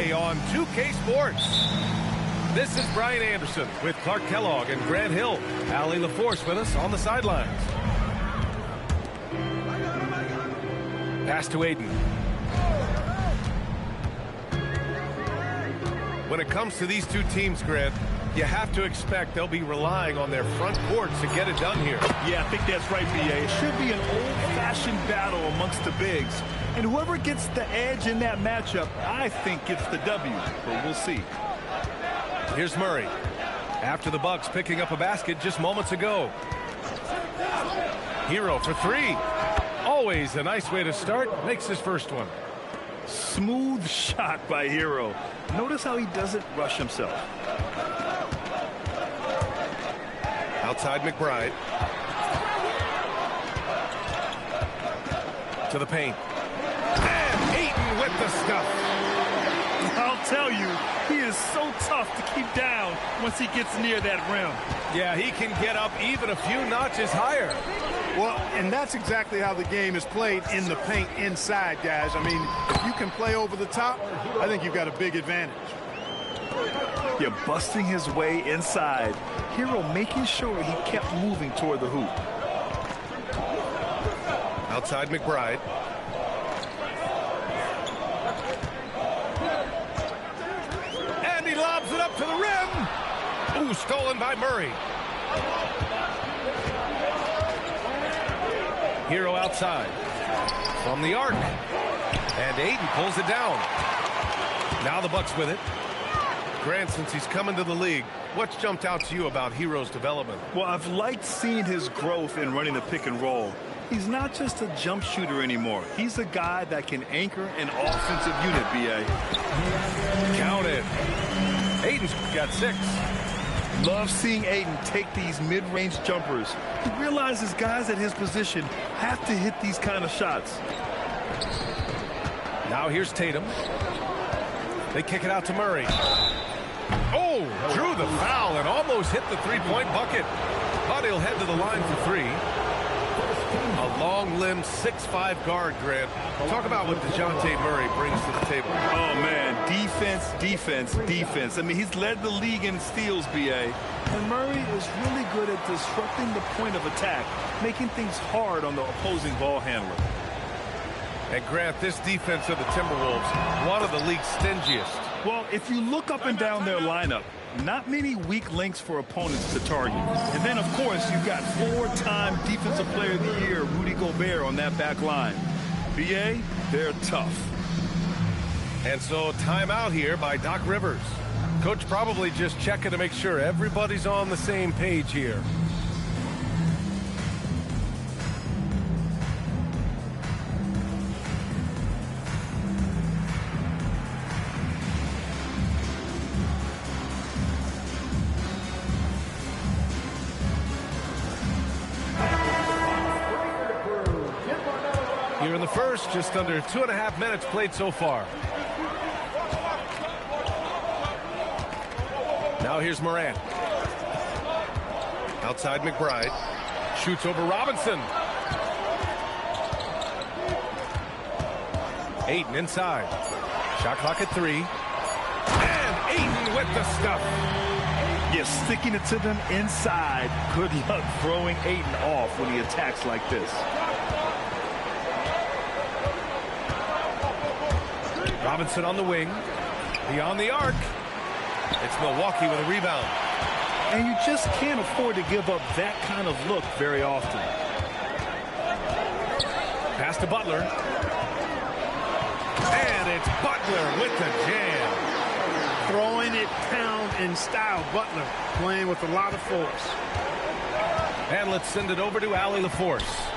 today on 2K Sports. This is Brian Anderson with Clark Kellogg and Grant Hill. Allie LaForce with us on the sidelines. Pass to Aiden. When it comes to these two teams, Grant, you have to expect they'll be relying on their front court to get it done here. Yeah, I think that's right, B.A. It should be an old-fashioned battle amongst the bigs. And whoever gets the edge in that matchup, I think gets the W. But we'll see. Here's Murray. After the Bucks picking up a basket just moments ago. Hero for three. Always a nice way to start. Makes his first one. Smooth shot by Hero. Notice how he doesn't rush himself. Outside McBride. To the paint. And Ayton with the stuff. I'll tell you, he is so tough to keep down once he gets near that rim. Yeah, he can get up even a few notches higher. Well, and that's exactly how the game is played in the paint inside, guys. I mean, if you can play over the top, I think you've got a big advantage. Yeah, busting his way inside. Hero making sure he kept moving toward the hoop. Outside McBride. And he lobs it up to the rim. Ooh, stolen by Murray. Hero outside. From the arc. And Ayton pulls it down. Now the Bucks with it. Grant, since he's come into the league, what's jumped out to you about Hero's development? Well, I've liked seeing his growth in running the pick and roll. He's not just a jump shooter anymore. He's a guy that can anchor an offensive unit, B.A. Count it. Ayton's got 6. Love seeing Ayton take these mid-range jumpers. He realizes guys at his position have to hit these kind of shots. Now here's Tatum. They kick it out to Murray. Oh, drew the foul and almost hit the three-point bucket. But he'll head to the line for 3. A long-limbed 6'5" guard, Grant. Talk about what DeJounte Murray brings to the table. Oh, man, defense, defense, defense. I mean, he's led the league in steals, B.A. And Murray is really good at disrupting the point of attack, making things hard on the opposing ball handler. And Grant, this defense of the Timberwolves, one of the league's stingiest. Well, if you look up and down their lineup, not many weak links for opponents to target. And then, of course, you've got 4-time Defensive Player of the Year, Rudy Gobert, on that back line. B.A., they're tough. And so timeout here by Doc Rivers. Coach probably just checking to make sure everybody's on the same page here. Here in the first, just under 2.5 minutes played so far. Now here's Morant. Outside McBride. Shoots over Robinson. Ayton inside. Shot clock at 3. And Ayton with the stuff. Yeah, sticking it to them inside. Good luck throwing Ayton off when he attacks like this. Robinson on the wing. Beyond the arc. It's Milwaukee with a rebound. And you just can't afford to give up that kind of look very often. Pass to Butler. And it's Butler with the jam. Throwing it down in style. Butler playing with a lot of force. And let's send it over to Allie LaForce.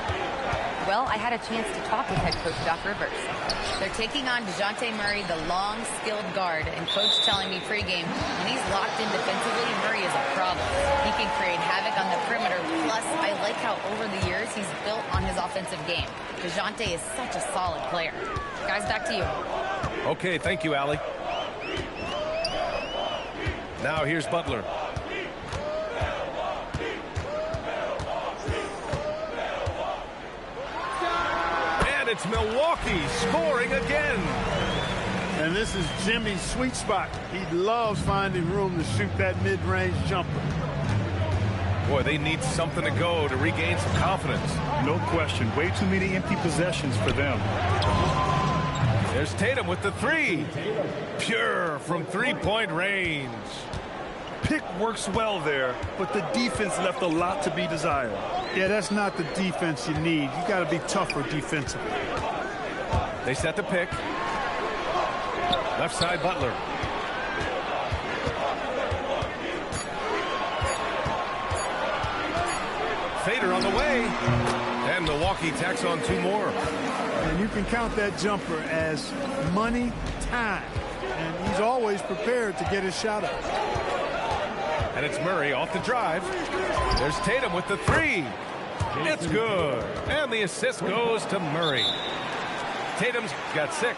Well, I had a chance to talk with head coach Doc Rivers. They're taking on DeJounte Murray, the long, skilled guard, and coach telling me pregame, when he's locked in defensively, Murray is a problem. He can create havoc on the perimeter. Plus, I like how over the years he's built on his offensive game. DeJounte is such a solid player. Guys, back to you. Okay, thank you, Allie. Now here's Butler. And it's Milwaukee scoring again. And this is Jimmy's sweet spot. He loves finding room to shoot that mid-range jumper. Boy, they need something to go to regain some confidence. No question. Way too many empty possessions for them. There's Tatum with the three. Pure from three-point range. Pick works well there, but the defense left a lot to be desired. Yeah, that's not the defense you need. You got to be tougher defensively. They set the pick. Left side, Butler. Fader on the way. And Milwaukee tacks on two more. And you can count that jumper as money time. And he's always prepared to get his shot up. And it's Murray off the drive. There's Tatum with the three. It's good. And the assist goes to Murray. Tatum's got 6.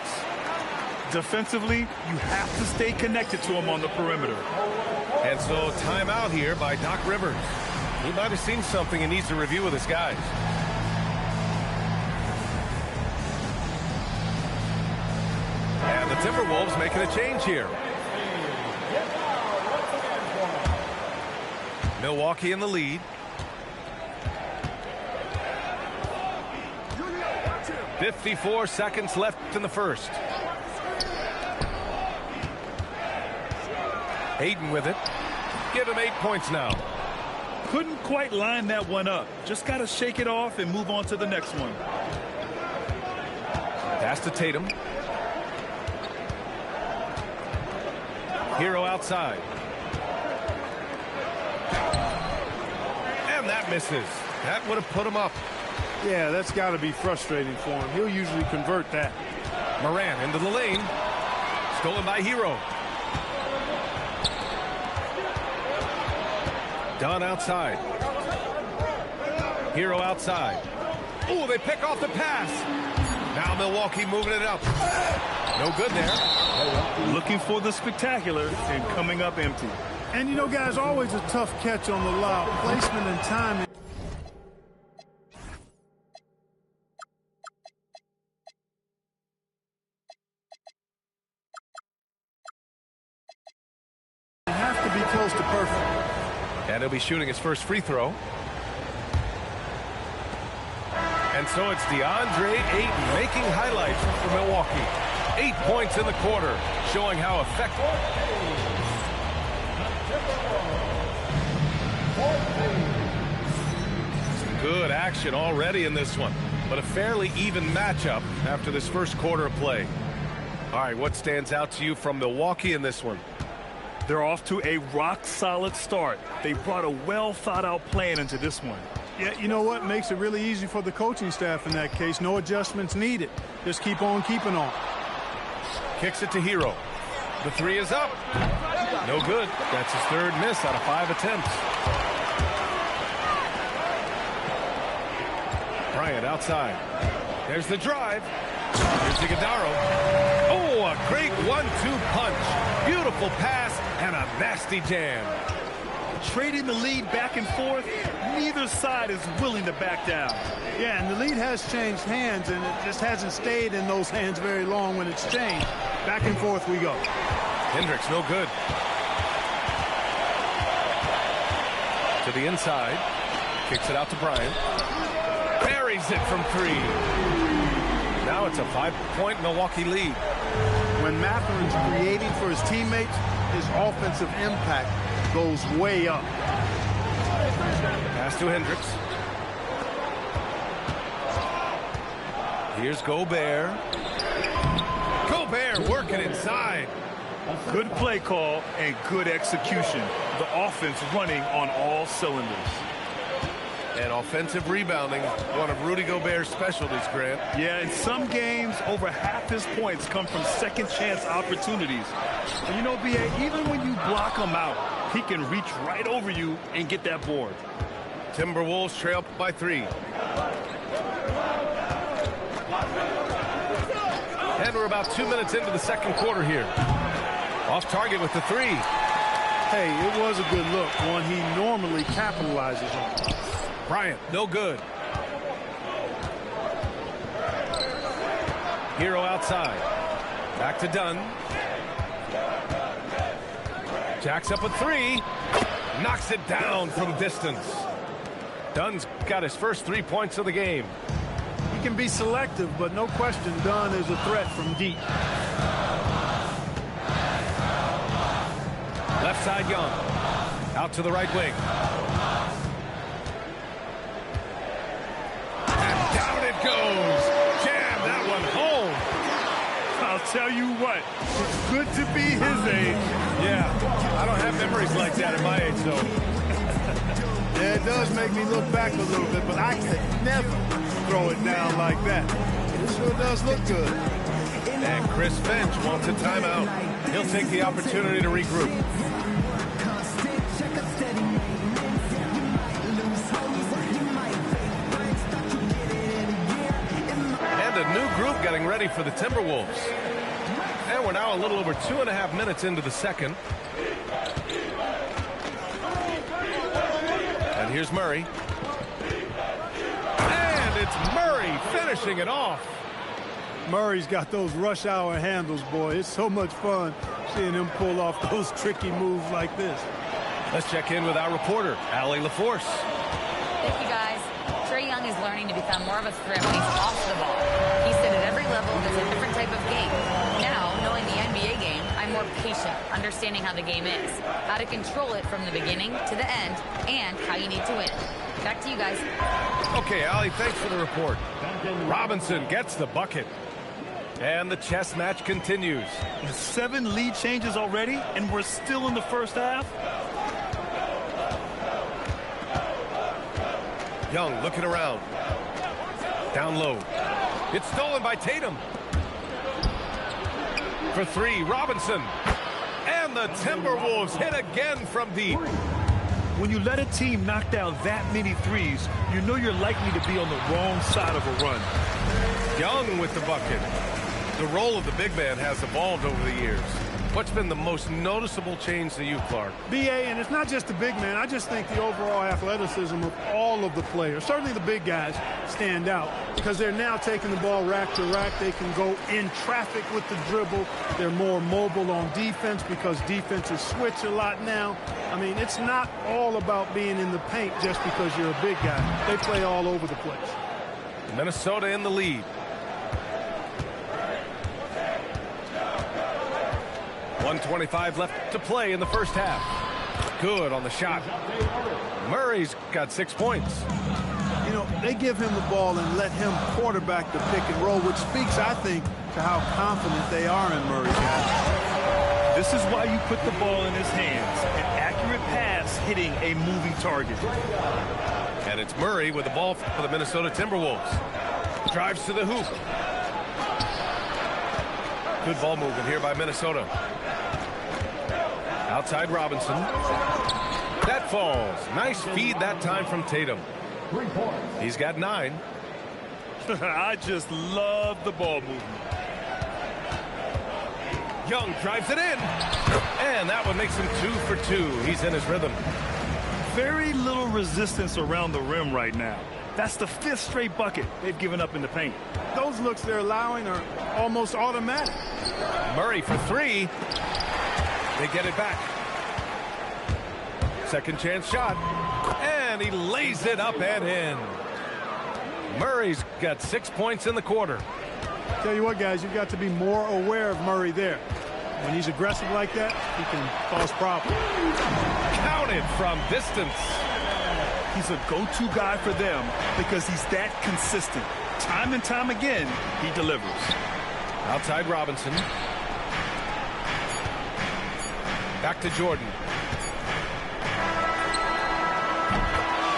Defensively, you have to stay connected to him on the perimeter. And so timeout here by Doc Rivers. He might have seen something and needs to review with his guys. And the Timberwolves making a change here. Milwaukee in the lead. 54 seconds left in the first. Hayden with it. Give him 8 points now. Couldn't quite line that one up. Just got to shake it off and move on to the next one. Pass to Tatum. Hero outside. And that misses. That would have put him up. Yeah, that's got to be frustrating for him. He'll usually convert that. Moran into the lane. Stolen by Hero. Dunn outside. Hero outside. Oh, they pick off the pass. Now Milwaukee moving it up. No good there. Looking for the spectacular and coming up empty. And you know, guys, always a tough catch on the lob. Placement and timing. You have to be close to perfect. And he'll be shooting his first free throw. And so it's DeAndre Ayton making highlights for Milwaukee. 8 points in the quarter, showing how effective. Some good action already in this one, but a fairly even matchup after this first quarter of play. All right, what stands out to you from Milwaukee in this one? They're off to a rock-solid start. They brought a well-thought-out plan into this one. Yeah, you know what? Makes it really easy for the coaching staff in that case. No adjustments needed. Just keep on keeping on. Kicks it to Hero. The three is up. No good. That's his third miss out of 5 attempts. Bryant outside. There's the drive. Here's Iguodala. Oh, a great 1-2 punch. Beautiful pass and a nasty jam. Trading the lead back and forth, neither side is willing to back down. Yeah, and the lead has changed hands, and it just hasn't stayed in those hands very long when it's changed. Back and forth we go. Hendricks, no good. To the inside. Kicks it out to Bryant. Buries it from 3. Now it's a 5-point Milwaukee lead. When Mathurin's creating for his teammates, his offensive impact goes way up. Pass to Hendricks. Here's Gobert. Gobert working inside. Good play call and good execution. The offense running on all cylinders. And offensive rebounding, one of Rudy Gobert's specialties, Grant. Yeah, in some games, over half his points come from second-chance opportunities. And you know, B.A., even when you block him out, he can reach right over you and get that board. Timberwolves trail by 3. And we're about 2 minutes into the second quarter here. Off target with the 3. Hey, it was a good look, one he normally capitalizes on. Bryant, no good. Hero outside. Back to Dunn. Jacks up a three. Knocks it down from distance. Dunn's got his first 3 points of the game. He can be selective, but no question Dunn is a threat from deep. Left side Young. Out to the right wing. And down it goes. Jam that one home. I'll tell you what, it's good to be his age. Yeah, I don't have memories like that at my age, though. Yeah, it does make me look back a little bit, but I could never throw it down like that. It sure does look good. And Chris Finch wants a timeout. He'll take the opportunity to regroup. And a new group getting ready for the Timberwolves. And we're now a little over 2.5 minutes into the second. And here's Murray. And it's Murray finishing it off. Murray's got those rush hour handles, boy. It's so much fun seeing him pull off those tricky moves like this. Let's check in with our reporter, Allie LaForce. Thank you, guys. Trae Young is learning to become more of a threat when he's off the ball. He said at every level it's a different type of game. Now, knowing the NBA game, I'm more patient, understanding how the game is, how to control it from the beginning to the end, and how you need to win. Back to you guys. Okay, Allie, thanks for the report. Robinson gets the bucket. And the chess match continues. 7 lead changes already, and we're still in the first half. Young looking around. Down low. It's stolen by Tatum. For three, Robinson. And the Timberwolves hit again from deep. When you let a team knock down that many threes, you know you're likely to be on the wrong side of a run. Young with the bucket. The role of the big man has evolved over the years. What's been the most noticeable change to you, Clark? BA, and it's not just the big man. I just think the overall athleticism of all of the players, certainly the big guys, stand out because they're now taking the ball rack to rack. They can go in traffic with the dribble. They're more mobile on defense because defenses switch a lot now. I mean, it's not all about being in the paint just because you're a big guy. They play all over the place. Minnesota in the lead. 1:25 left to play in the first half. Good on the shot. Murray's got 6 points. You know, they give him the ball and let him quarterback the pick and roll, which speaks, I think, to how confident they are in Murray, guys. This is why you put the ball in his hands. An accurate pass hitting a moving target. And it's Murray with the ball for the Minnesota Timberwolves. Drives to the hoop. Good ball movement here by Minnesota. Outside Robinson. That falls. Nice feed that time from Tatum. He's got 9. I just love the ball movement. Young drives it in. And that one makes him 2 for 2. He's in his rhythm. Very little resistance around the rim right now. That's the 5th straight bucket they've given up in the paint. Those looks they're allowing are almost automatic. Murray for 3. They get it back. Second chance shot. And he lays it up and in. Murray's got 6 points in the quarter. Tell you what, guys, you've got to be more aware of Murray there. When he's aggressive like that, he can cause problems. Counted from distance. He's a go-to guy for them because he's that consistent. Time and time again, he delivers. Outside Robinson. Back to Jordan.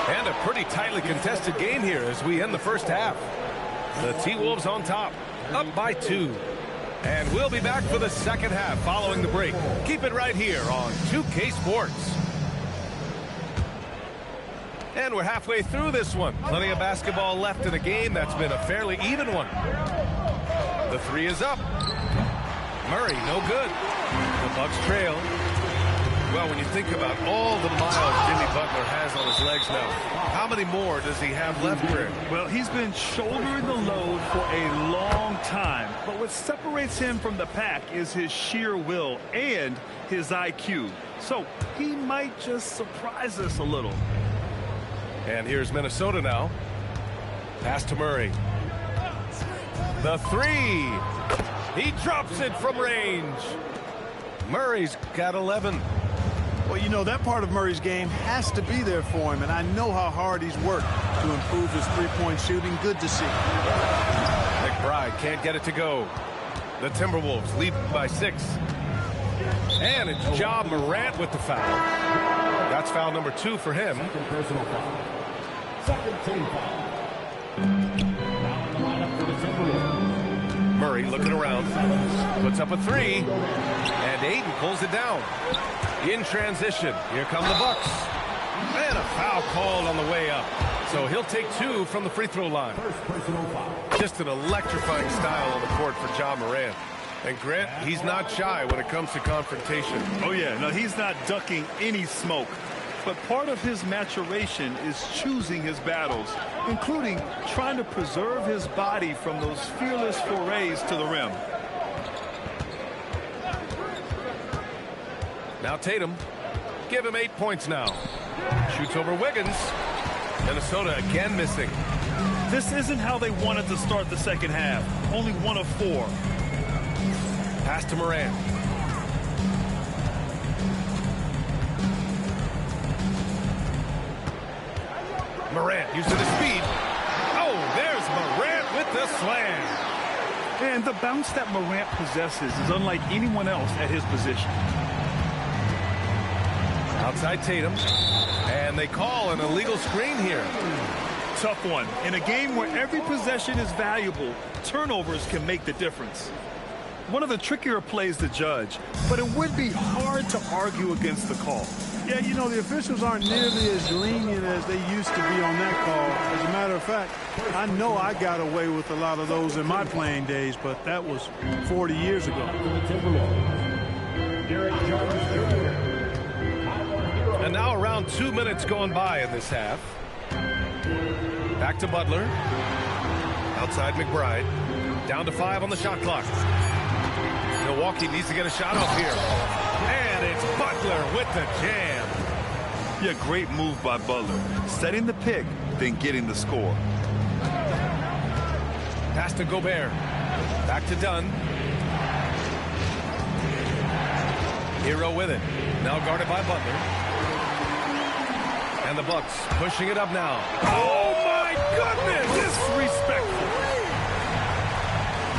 And a pretty tightly contested game here as we end the first half. The T-Wolves on top, up by 2. And we'll be back for the second half following the break. Keep it right here on 2K Sports. And we're halfway through this one. Plenty of basketball left in a game that's been a fairly even one. The 3 is up. Murray, no good. The Bucks trail. Well, when you think about all the miles Jimmy Butler has on his legs now, how many more does he have left, Greg? Well, he's been shouldering the load for a long time. But what separates him from the pack is his sheer will and his IQ. So he might just surprise us a little. And here's Minnesota now. Pass to Murray. The three. He drops it from range. Murray's got 11. Well, you know, that part of Murray's game has to be there for him, and I know how hard he's worked to improve his three-point shooting. Good to see. McBride can't get it to go. The Timberwolves lead by 6. And it's Ja Morant with the foul. That's foul number 2 for him. Second personal foul. Second team foul. Now in the lineup for the Timberwolves. Murray looking around. Puts up a 3. And Ayton pulls it down. In transition. Here come the Bucks. And a foul called on the way up. So he'll take 2 from the free throw line. First personal foul. Just an electrifying style on the court for Ja Morant. And Grant, he's not shy when it comes to confrontation. Oh, yeah. No, he's not ducking any smoke. But part of his maturation is choosing his battles, including trying to preserve his body from those fearless forays to the rim. Now Tatum. Give him 8 points now. Shoots over Wiggins. Minnesota again missing. This isn't how they wanted to start the second half. Only 1 of 4. Pass to Morant. Morant using the speed. Oh, there's Morant with the slam. And the bounce that Morant possesses is unlike anyone else at his position. Outside Tatum. And they call an illegal screen here. Tough one. In a game where every possession is valuable, turnovers can make the difference. One of the trickier plays to judge, but it would be hard to argue against the call. Yeah, you know, the officials aren't nearly as lenient as they used to be on that call. As a matter of fact, I know I got away with a lot of those in my playing days, but that was 40 years ago. And now around 2 minutes going by in this half. Back to Butler. Outside McBride. Down to 5 on the shot clock. Milwaukee needs to get a shot off here. And it's Butler with the jam. Yeah, great move by Butler. Setting the pick, then getting the score. Pass to Gobert. Back to Dunn. Hero with it. Now guarded by Butler. And the Bucks pushing it up now. Oh, my goodness! Disrespectful.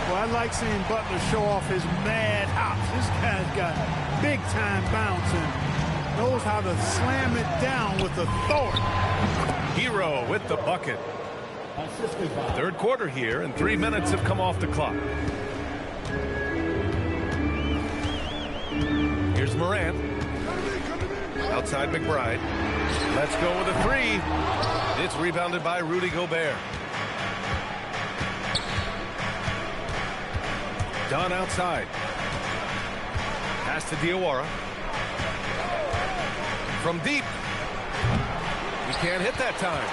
Well, I like seeing Butler show off his mad hops. This guy's got big-time bounce and knows how to slam it down with authority. Hero with the bucket. Third quarter here, and 3 minutes have come off the clock. Here's Morant. Outside McBride. Let's go with a 3. It's rebounded by Rudy Gobert. Dunn outside. Pass to Diawara. From deep. He can't hit that time.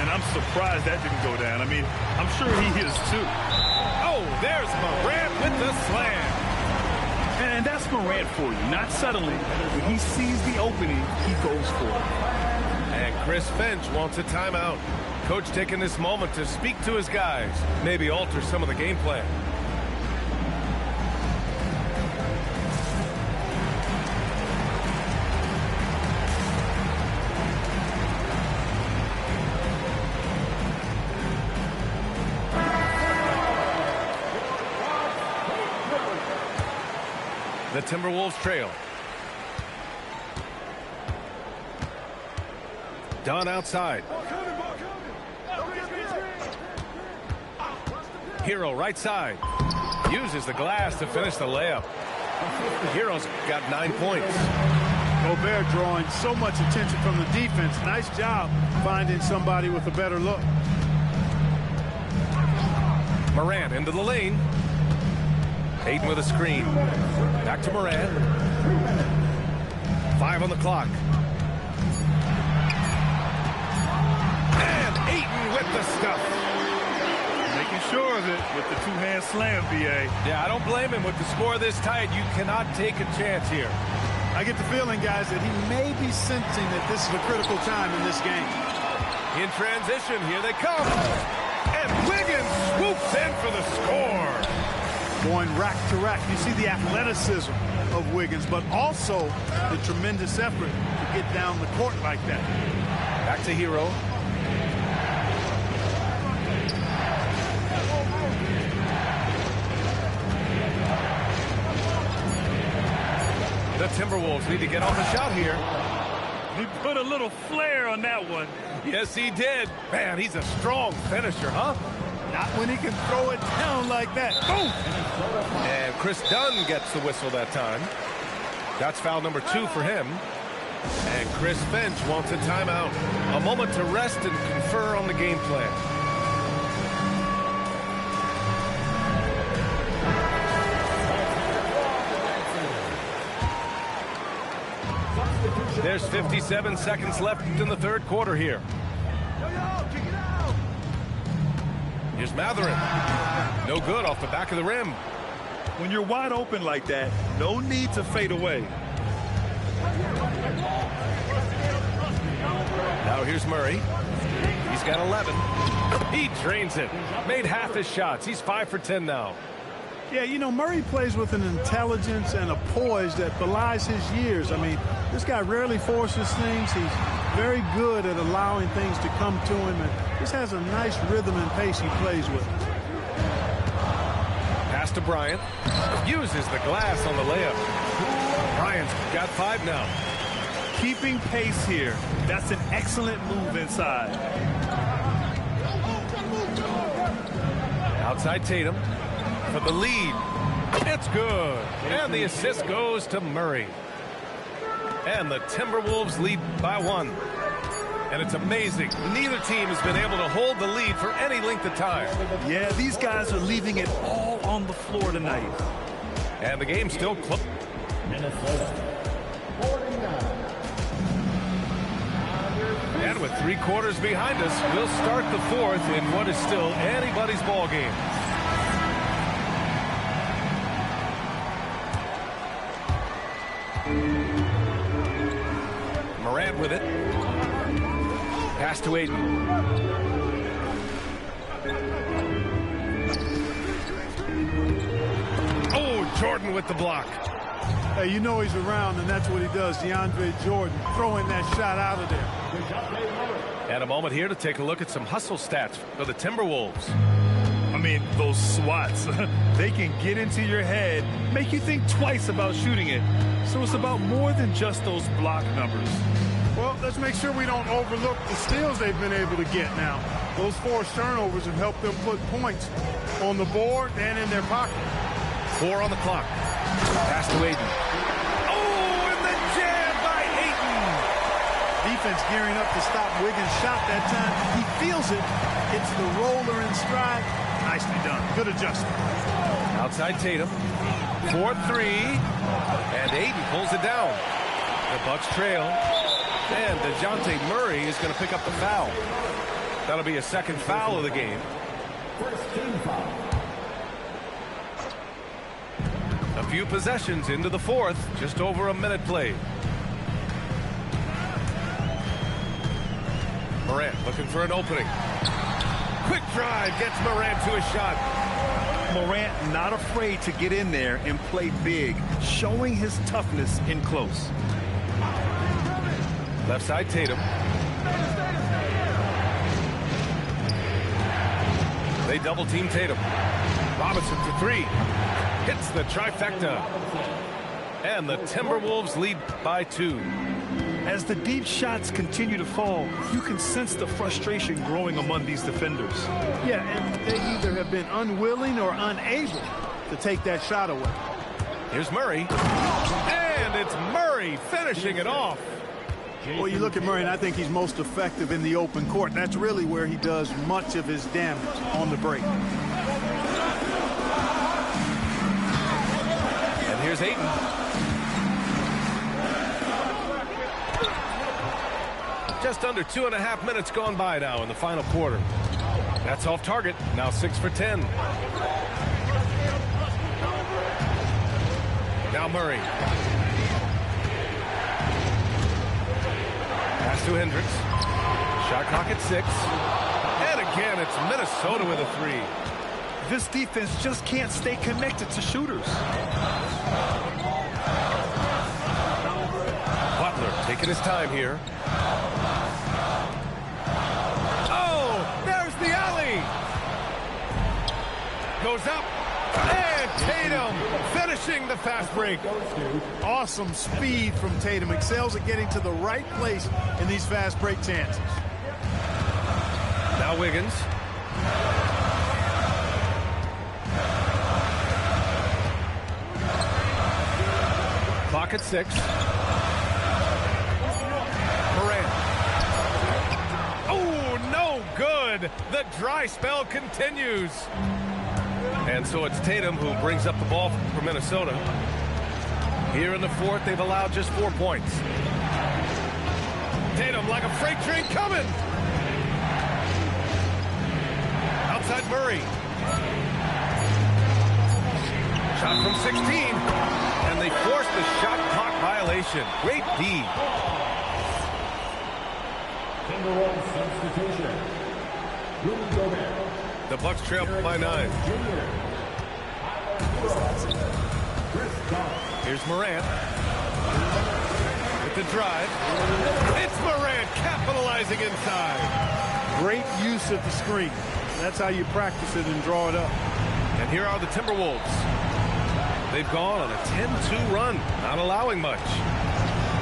And I'm surprised that didn't go down. I mean, I'm sure he is too. Oh, there's Morant with the slam. And that's Morant for you. Not settling. When he sees the opening, he goes for it. And Chris Finch wants a timeout. Coach taking this moment to speak to his guys. Maybe alter some of the game plan. The Timberwolves trail. Dunn outside. Hero right side. Uses the glass to finish the layup. Hero's got 9 points. Gobert drawing so much attention from the defense. Nice job finding somebody with a better look. Morant into the lane. Ayton with a screen. Back to Morant. 5 on the clock. And Ayton with the stuff. Making sure of it with the two-hand slam, B.A. Yeah, I don't blame him. With the score this tight, you cannot take a chance here. I get the feeling, guys, that he may be sensing that this is a critical time in this game. In transition, here they come. And Wiggins swoops in for the score. Going rack to rack. You see the athleticism of Wiggins, but also the tremendous effort to get down the court like that. Back to Hero. The Timberwolves need to get on the shot here. He put a little flair on that one. Yes, he did. Man, he's a strong finisher, huh? Not when he can throw it down like that. Boom! And Chris Dunn gets the whistle that time. That's foul number 2 for him. And Chris Finch wants a timeout. A moment to rest and confer on the game plan. There's 57 seconds left in the third quarter here. Here's Mathurin. No good off the back of the rim. When you're wide open like that, no need to fade away. Now here's Murray. He's got 11. He drains it. Made half his shots. He's 5 for 10 now. Yeah, you know, Murray plays with an intelligence and a poise that belies his years. I mean, this guy rarely forces things. He's very good at allowing things to come to him, and just has a nice rhythm and pace he plays with. Pass to Bryant. Uses the glass on the layup. Bryant's got 5 now. Keeping pace here. That's an excellent move inside. Outside Tatum for the lead. It's good. And the assist goes to Murray. And the Timberwolves lead by 1. And it's amazing. Neither team has been able to hold the lead for any length of time. Yeah, these guys are leaving it all on the floor tonight. And the game's still close. Minnesota, 49. And with 3 quarters behind us, we'll start the 4th in what is still anybody's ball game. Morant with it. Pass to Ayton. Oh, Jordan with the block. Hey, you know he's around, and that's what he does. DeAndre Jordan throwing that shot out of there. And a moment here to take a look at some hustle stats for the Timberwolves. I mean, those swats, they can get into your head, make you think twice about shooting it. So it's about more than just those block numbers. Well, let's make sure we don't overlook the steals they've been able to get now. Those forced turnovers have helped them put points on the board and in their pocket. 4 on the clock. Pass to Ayton. Oh, and the jab by Ayton. Defense gearing up to stop Wiggins' shot that time. He feels it. Hits the roller in stride. Nicely done. Good adjustment. Outside Tatum. 4-3. And Ayton pulls it down. The Bucks trail. And DeJounte Murray is going to pick up the foul. That'll be a second foul of the game. First team foul. A few possessions into the 4th. Just over a minute played. Morant looking for an opening. Quick drive gets Morant to a shot. Morant not afraid to get in there and play big, showing his toughness in close. Left side Tatum. They double team Tatum. Robinson for 3. Hits the trifecta. And the Timberwolves lead by 2. As the deep shots continue to fall, you can sense the frustration growing among these defenders. Yeah, and they either have been unwilling or unable to take that shot away. Here's Murray. And it's Murray finishing it off. Well, you look at Murray, and I think he's most effective in the open court. That's really where he does much of his damage on the break. And here's Ayton. Just under 2.5 minutes gone by now in the final quarter. That's off target. Now 6 for 10. Now Murray. Pass to Hendricks. Shot clock at 6. And again, it's Minnesota with a 3. This defense just can't stay connected to shooters. Butler taking his time here. Oh, there's the alley. Goes up. And Tatum finishing the fast break. Awesome speed from Tatum. Excels at getting to the right place in these fast break chances. Now Wiggins. Clock at 6. Morant. Oh, no good. The dry spell continues. And so it's Tatum who brings up the ball for Minnesota. Here in the fourth, they've allowed just 4 points. Tatum like a freight train coming. Outside Murray. Shot from 16. And they force the shot clock violation. Great D. Timberwolves substitution. Rudy Gobert. The Bucks trail by 9. Here's Morant. With the drive. It's Morant capitalizing inside. Great use of the screen. That's how you practice it and draw it up. And here are the Timberwolves. They've gone on a 10-2 run, not allowing much.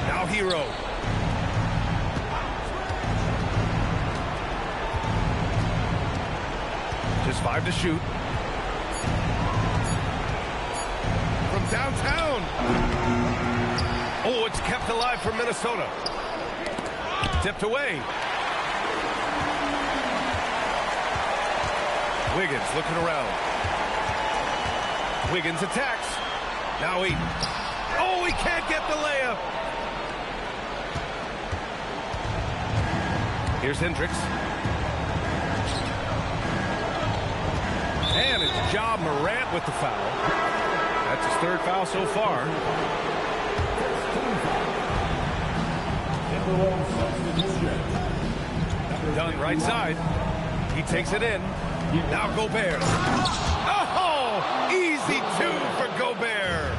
Now Hero. Just 5 to shoot. From downtown. Oh, it's kept alive for Minnesota. Tipped away. Wiggins looking around. Wiggins attacks. Now he. Oh, he can't get the layup. Here's Hendricks. And it's Ja Morant with the foul. That's his 3rd foul so far. Done right side. He takes it in. Now Gobert. Oh, easy 2 for Gobert.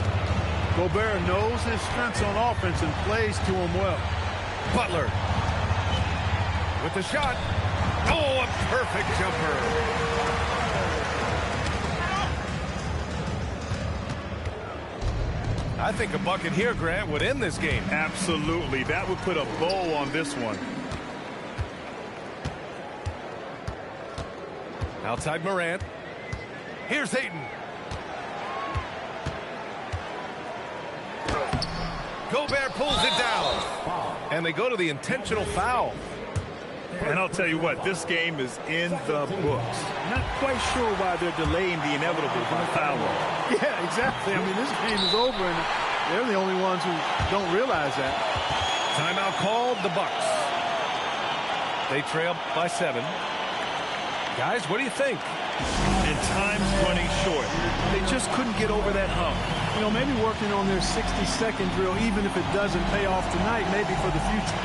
Gobert knows his strengths on offense and plays to him well. Butler. With the shot. Oh, a perfect jumper. I think a bucket here, Grant, would end this game. Absolutely. That would put a bow on this one. Outside Morant. Here's Ayton. Gobert pulls it down. And they go to the intentional foul. And I'll tell you what, this game is in the books. Not quite sure why they're delaying the inevitable by fouling. Yeah, exactly. I mean, this game is over, and they're the only ones who don't realize that. Timeout called, the Bucks. They trail by 7. Guys, what do you think? And time's running short. They just couldn't get over that hump. You know, maybe working on their 60-second drill, even if it doesn't pay off tonight, maybe for the future.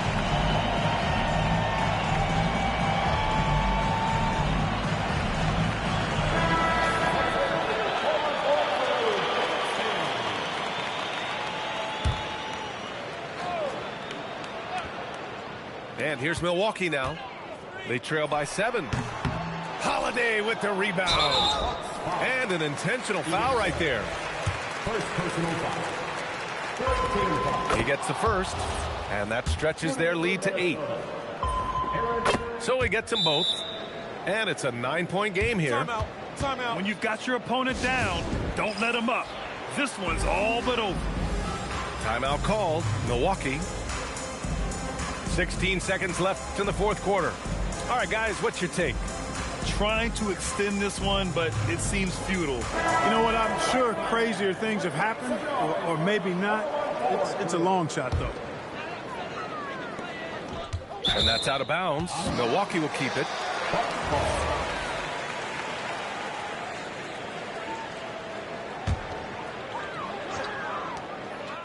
And here's Milwaukee now. They trail by 7. Holiday with the rebound. And an intentional foul right there. First personal foul. He gets the first, and that stretches their lead to 8. So he gets them both, and it's a 9-point game here. Timeout. Timeout. When you've got your opponent down, don't let him up. This one's all but over. Timeout called. Milwaukee. 16 seconds left in the 4th quarter. All right, guys, what's your take? Trying to extend this one, but it seems futile. You know what? I'm sure crazier things have happened, or maybe not. It's a long shot, though. And that's out of bounds. Milwaukee will keep it.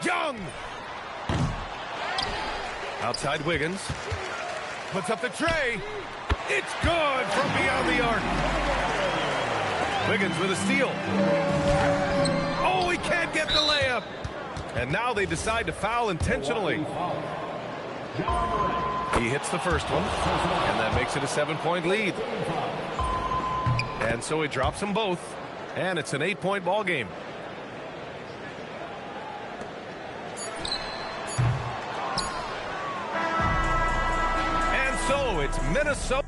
Young! Outside Wiggins. Puts up the tray. It's good from beyond the arc. Wiggins with a steal. Oh, he can't get the layup. And now they decide to foul intentionally. He hits the first one, and that makes it a 7-point lead. And so he drops them both, and it's an 8-point ball game. And so it's Minnesota.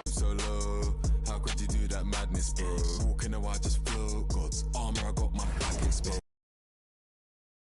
So low, how could you do that madness, bro? Walking a while, just flow.